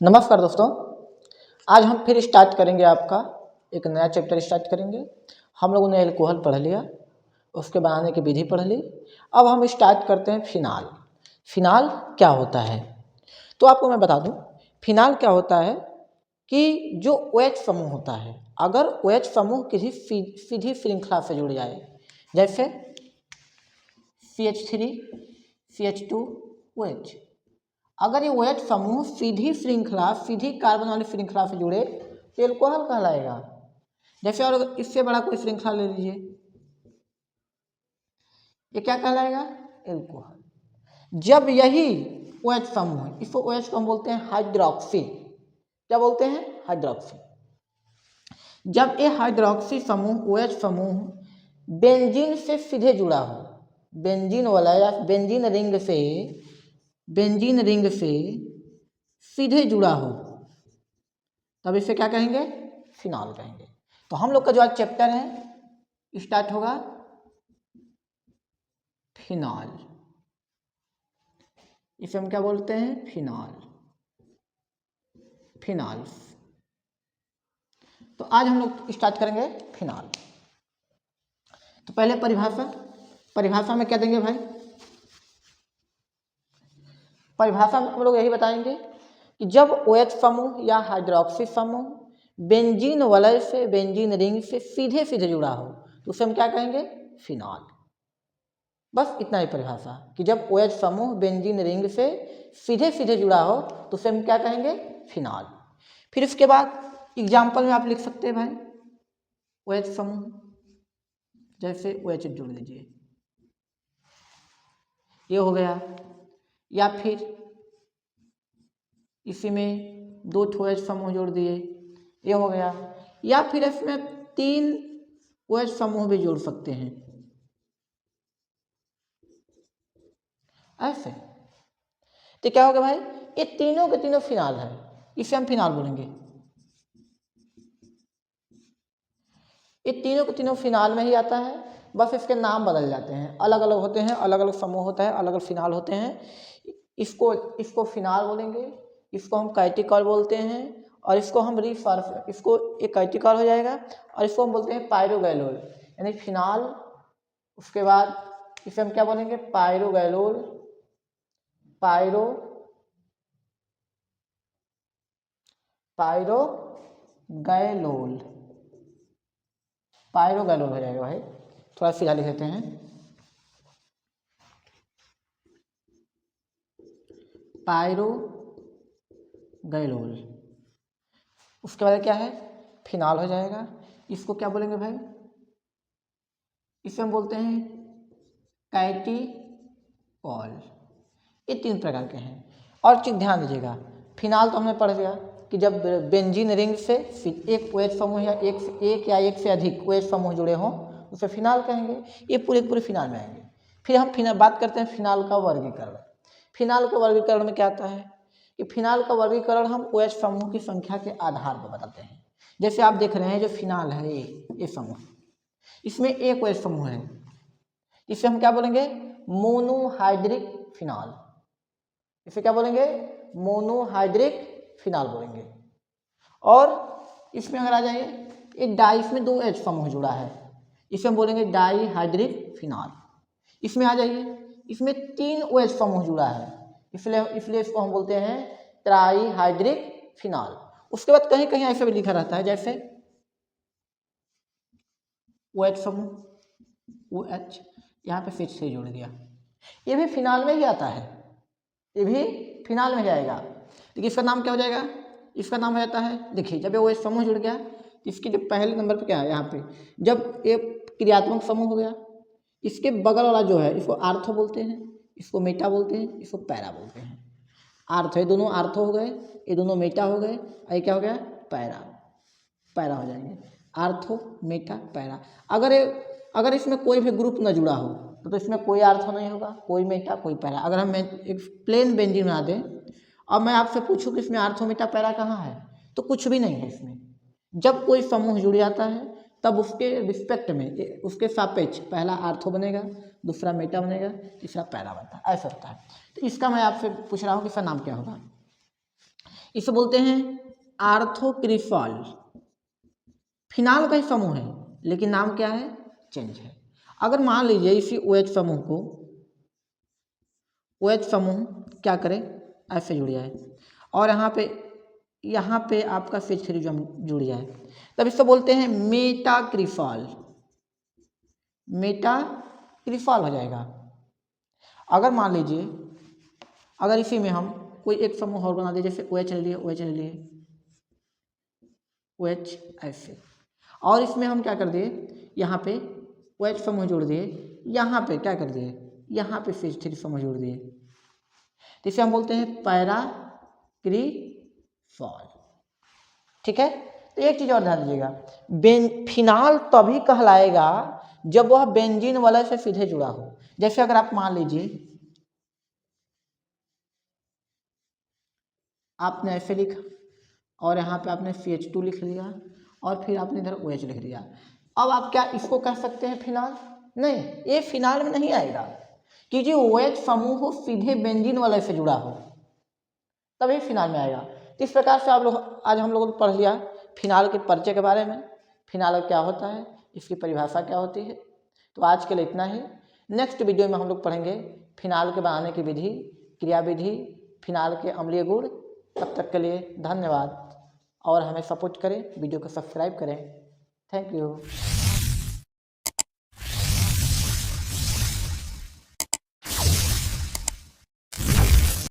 नमस्कार दोस्तों, आज हम फिर स्टार्ट करेंगे आपका एक नया चैप्टर स्टार्ट करेंगे। हम लोगों ने एल्कोहल पढ़ लिया, उसके बनाने की विधि पढ़ ली। अब हम स्टार्ट करते हैं फिनाल। फिनाल क्या होता है? तो आपको मैं बता दूं, फिनाल क्या होता है कि जो OH समूह होता है, अगर OH समूह किसी सीधी श्रृंखला से जुड़ जाए, जैसे CH3 CH2 OH, अगर ये OH समूह सीधी कार्बन वाली श्रृंखला से जुड़े तो एल्कोहल कहलाएगा। जैसे और इससे बड़ा कोई श्रृंखला ले लीजिए, ये क्या कहलाएगा? एल्कोहल। जब यही OH समूह है, इसको OH को हम बोलते हैं हाइड्रोक्सी। क्या बोलते हैं? हाइड्रोक्सी। जब ये हाइड्रोक्सी समूह OH समूह बेंजीन से सीधे जुड़ा हो, बेंजीन वाला या बेंजीन रिंग से सीधे जुड़ा हो, तब इसे क्या कहेंगे? फिनॉल कहेंगे। तो हम लोग का जो आज चैप्टर है स्टार्ट होगा फिनॉल। इसे हम क्या बोलते हैं? Phenol, phenols. तो आज हम लोग स्टार्ट करेंगे फिनॉल। तो पहले परिभाषा में क्या देंगे भाई? परिभाषा में हम लोग यही बताएंगे कि जब OH समूह या हाइड्रोक्सी समूह बेंजीन वलय से बेंजीन रिंग से सीधे जुड़ा हो तो उसे हम क्या कहेंगे? फिनॉल। बस इतना ही परिभाषा कि जब OH समूह बेंजीन रिंग से सीधे जुड़ा हो तो उसे हम क्या कहेंगे? फिनॉल। फिर उसके बाद एग्जाम्पल में आप लिख सकते हैं भाई, OH समूह जैसे OH जोड़ लीजिए, ये हो गया। या फिर इसी में 2 OH समूह जोड़ दिए, ये हो गया। या फिर इसमें 3 OH समूह भी जोड़ सकते हैं, ऐसे। तो क्या होगा भाई? ये तीनों के तीनों फिनॉल है, इसे हम फिनॉल बोलेंगे। ये तीनों के तीनों फिनॉल में ही आता है, बस इसके नाम बदल जाते हैं, अलग अलग होते हैं, अलग अलग समूह होता है, अलग अलग फिनॉल होते हैं। इसको फिनॉल बोलेंगे, इसको हम कैटिकॉल बोलते हैं, और इसको हम इसको एक कैटिकॉल हो जाएगा, और इसको हम बोलते हैं पायरोगैलोल, यानी फिनॉल। उसके बाद इसे हम क्या बोलेंगे? पायरोगैलोल, पायरोगैलोल हो जाएगा भाई। थोड़ा सीधा लिख देते हैं, पायरोगैलोल। उसके बाद क्या है? फिनॉल हो जाएगा। इसको क्या बोलेंगे भाई? इसे हम बोलते हैं कैटिकॉल। ये 3 प्रकार के हैं। और चीज ध्यान दीजिएगा, फिनॉल तो हमने पढ़ लिया कि जब बेंजीन रिंग से एक OH समूह या एक से अधिक OH समूह जुड़े हों उसे फिनॉल कहेंगे। ये पूरे फिनॉल में आएंगे। फिर हम बात करते हैं फिनॉल का वर्गीकरण। फिनॉल का वर्गीकरण में क्या आता है कि फिनॉल का वर्गीकरण हम OH समूह की संख्या के आधार पर बताते हैं। जैसे आप देख रहे हैं जो फिनॉल है, ये समूह, इसमें एक OH समूह है, इसे हम क्या बोलेंगे? Monohydric phenol. इसे क्या बोलेंगे? मोनोहाइड्रिक फिनॉल बोलेंगे। और इसमें अगर आ जाइए, एक इसमें 2 H समूह जुड़ा है, इसे हम बोलेंगे डाईहाइड्रिक फिनॉल। इसमें आ जाइए, इसमें 3 OH समूह जुड़ा है, इसलिए इसको हम बोलते हैं ट्राईहाइड्रिक फिनॉल। उसके बाद कहीं कहीं ऐसे भी लिखा रहता है, जैसे OH समूह OH, यहाँ पे फिर से जोड़ दिया, ये भी फिनॉल में ही आता है, ये भी फिनॉल में जाएगा। देखिए इसका नाम क्या हो जाएगा? इसका नाम हो जाता है, देखिए जब ये OH समूह जुड़ गया, इसकी जो पहले नंबर पे क्या है, यहाँ पे जब ये क्रियात्मक समूह हो गया, इसके बगल वाला जो है इसको आर्थो बोलते हैं, इसको मेटा बोलते हैं, इसको पैरा बोलते हैं। आर्थो, ये दोनों आर्थो हो गए, ये दोनों मेटा हो गए, ये क्या हो गया? पैरा हो जाएंगे। Ortho, Meta, para. अगर इसमें कोई भी ग्रुप न जुड़ा हो तो इसमें कोई आर्थो नहीं होगा, कोई मेटा, कोई पैरा। अगर हम एक प्लेन बेंजीन बना दें और मैं आपसे पूछूं कि इसमें आर्थो, मेटा, पैरा कहाँ है, तो कुछ भी नहीं है इसमें। जब कोई समूह जुड़ जाता है तब उसके रिस्पेक्ट में, उसके सापेक्ष पहला आर्थो बनेगा, दूसरा मेटा बनेगा, तीसरा पैरा बनता है, ऐसा होता है। तो इसका मैं आपसे पूछ रहा हूँ कि इसका नाम क्या होगा? इसे बोलते हैं आर्थोक्रिफॉल। फिनाल का ही समूह है लेकिन नाम क्या है, चेंज है। अगर मान लीजिए इसी OH समूह को OH समूह क्या करें, ऐसे जुड़ जाए और यहाँ पे आपका CH3 जुड़ जाए, तब इसको बोलते हैं मेटाक्रिफॉल। मेटाक्रिफॉल हो जाएगा। अगर मान लीजिए अगर इसी में हम कोई एक समूह और बना दे, जैसे OH ले लिए, OH ले लिए, OH ऐसे, और इसमें हम क्या कर दिए, यहाँ पे OH समूह जोड़ दिए, यहाँ पे क्या कर दिए, यहाँ पे CH3 समूह जोड़ दिए, तो इसे हम बोलते हैं पैराक्रिफॉल। ठीक है। तो एक चीज और ध्यान दीजिएगा, फिनाल तभी कहलाएगा जब वह बेंजीन वाले से सीधे जुड़ा हो। जैसे अगर आप मान लीजिए आपने ऐसे लिखा और यहाँ पे आपने CH2 लिख लिया और फिर आपने इधर OH लिख दिया, अब आप क्या इसको कह सकते हैं फिनाल? नहीं, ये फिनाल में नहीं आएगा, क्योंकि OH समूह सीधे बेंजीन वाले से जुड़ा हो तभी फिनाल में आएगा। इस प्रकार से आप लोग आज हम लोगों ने पढ़ लिया फिनाल के परिचय के बारे में, फिनाल क्या होता है, इसकी परिभाषा क्या होती है। तो आज के लिए इतना ही। नेक्स्ट वीडियो में हम लोग पढ़ेंगे फिनाल के बनाने की विधि, क्रिया विधि, फिनाल के अम्लीय गुण। तब तक के लिए धन्यवाद और हमें सपोर्ट करें, वीडियो को सब्सक्राइब करें। Thank you.